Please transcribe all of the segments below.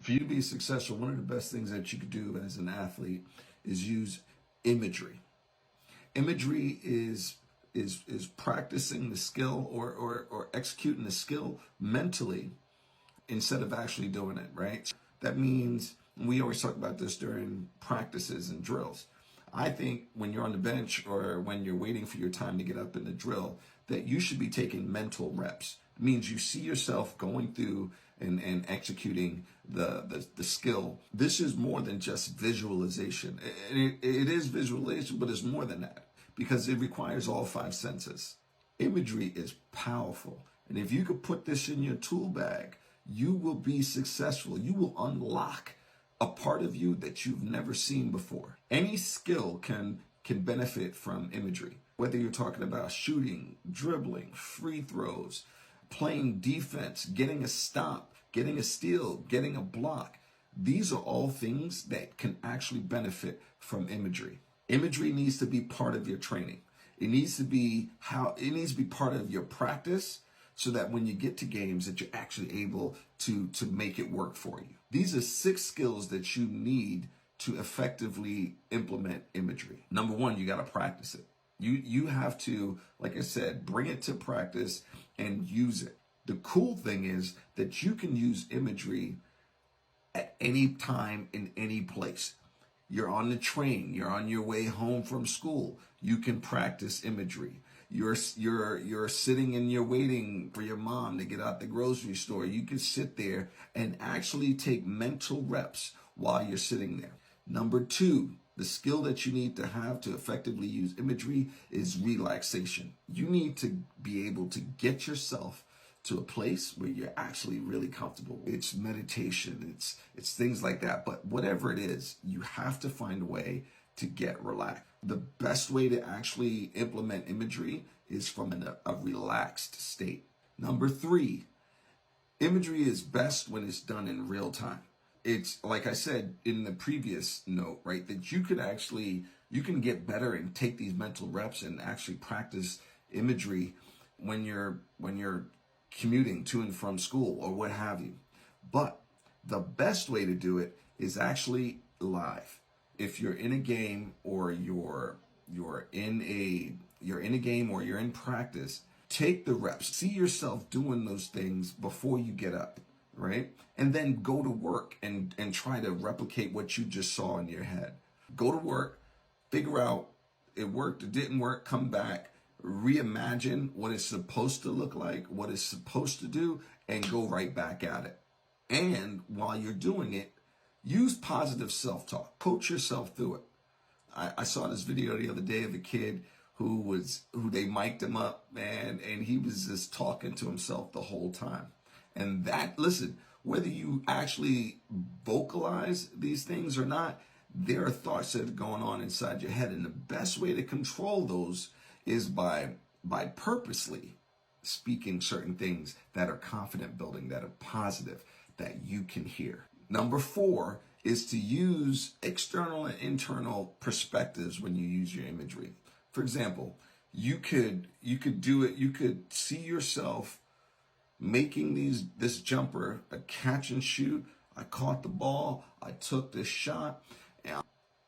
For you to be successful, one of the best things that you could do as an athlete is use imagery. Imagery is practicing the skill or executing the skill mentally instead of actually doing it, right? That means, we always talk about this during practices and drills. I think when you're on the bench or when you're waiting for your time to get up in the drill, that you should be taking mental reps. It means you see yourself going through and executing the skill. This is more than just visualization. It is visualization, but it's more than that because it requires all five senses. Imagery is powerful. And if you could put this in your tool bag, you will be successful. You will unlock a part of you that you've never seen before. Any skill can benefit from imagery. Whether you're talking about shooting, dribbling, free throws, playing defense, getting a stop, getting a steal, getting a block. These are all things that can actually benefit from imagery. Imagery needs to be part of your training. It needs to be part of your practice so that when you get to games that you're actually able to make it work for you. These are 6 skills that you need to effectively implement imagery. Number 1, you got to practice it. You have to, like I said, bring it to practice and use it. The cool thing is that you can use imagery at any time in any place. You're on the train, you're on your way home from school, you can practice imagery. You're sitting and you're waiting for your mom to get out the grocery store. You can sit there and actually take mental reps while you're sitting there. Number 2, the skill that you need to have to effectively use imagery is relaxation. You need to be able to get yourself to a place where you're actually really comfortable. It's meditation, it's things like that. But whatever it is, you have to find a way to get relaxed. The best way to actually implement imagery is from a relaxed state. Number 3, imagery is best when it's done in real time. It's like I said in the previous note, right, that you can get better and take these mental reps and actually practice imagery when you're commuting to and from school or what have you. But the best way to do it is actually live. If you're in a game or you're in a game or you're in practice, take the reps. See yourself doing those things before you get up, right? And then go to work and try to replicate what you just saw in your head. Go to work, figure out it worked, it didn't work, come back, reimagine what it's supposed to look like, what it's supposed to do, and go right back at it. And while you're doing it, use positive self-talk. Coach yourself through it. I saw this video the other day of a kid who they mic'd him up, man, and he was just talking to himself the whole time. And listen, whether you actually vocalize these things or not, there are thoughts that are going on inside your head. And the best way to control those is by purposely speaking certain things that are confident building, that are positive, that you can hear. Number 4 is to use external and internal perspectives when you use your imagery. For example, you could do it. You could see yourself making this jumper a catch and shoot. I caught the ball. I took this shot,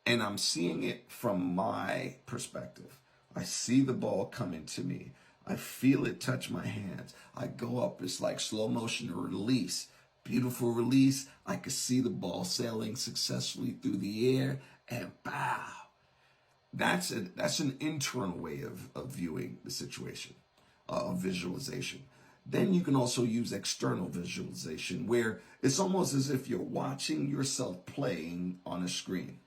and I'm seeing it from my perspective. I see the ball coming to me. I feel it touch my hands. I go up. It's like slow motion release. Beautiful release. I could see the ball sailing successfully through the air, and bow. That's an internal way of viewing the situation, of visualization. Then you can also use external visualization, where it's almost as if you're watching yourself playing on a screen,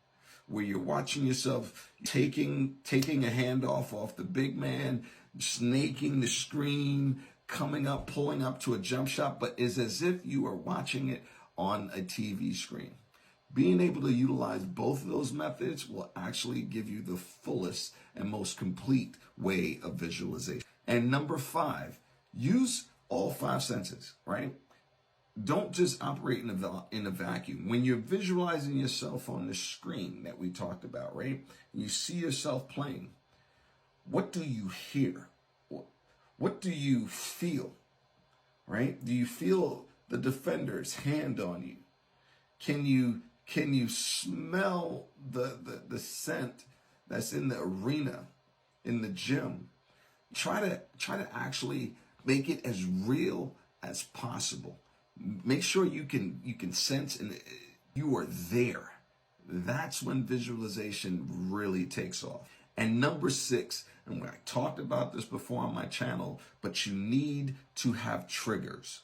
where you're watching yourself taking a handoff off the big man, snaking the screen, coming up, pulling up to a jump shot, but it's as if you are watching it on a TV screen. Being able to utilize both of those methods will actually give you the fullest and most complete way of visualization. And number 5, use all 5 senses, right? Don't just operate in a vacuum. When you're visualizing yourself on the screen that we talked about, right? You see yourself playing. What do you hear? What do you feel, right? Do you feel the defender's hand on you? Can you smell the scent that's in the arena, in the gym? Try to actually make it as real as possible. Make sure you can sense and you are there. That's when visualization really takes off. And number 6, and I talked about this before on my channel, but you need to have triggers.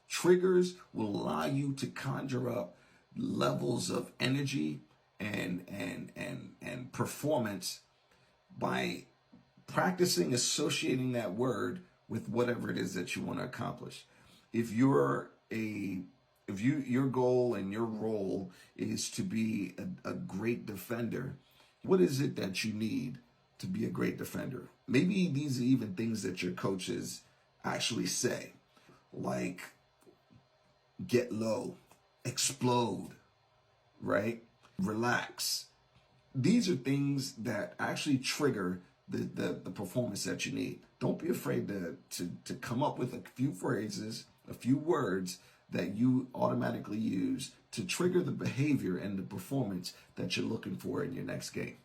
Triggers will allow you to conjure up levels of energy and performance by practicing associating that word with whatever it is that you want to accomplish. If your goal and your role is to be a great defender, what is it that you need to be a great defender? Maybe these are even things that your coaches actually say, like get low, explode, right? Relax. These are things that actually trigger the performance that you need. Don't be afraid to come up with a few phrases, a few words that you automatically use to trigger the behavior and the performance that you're looking for in your next game.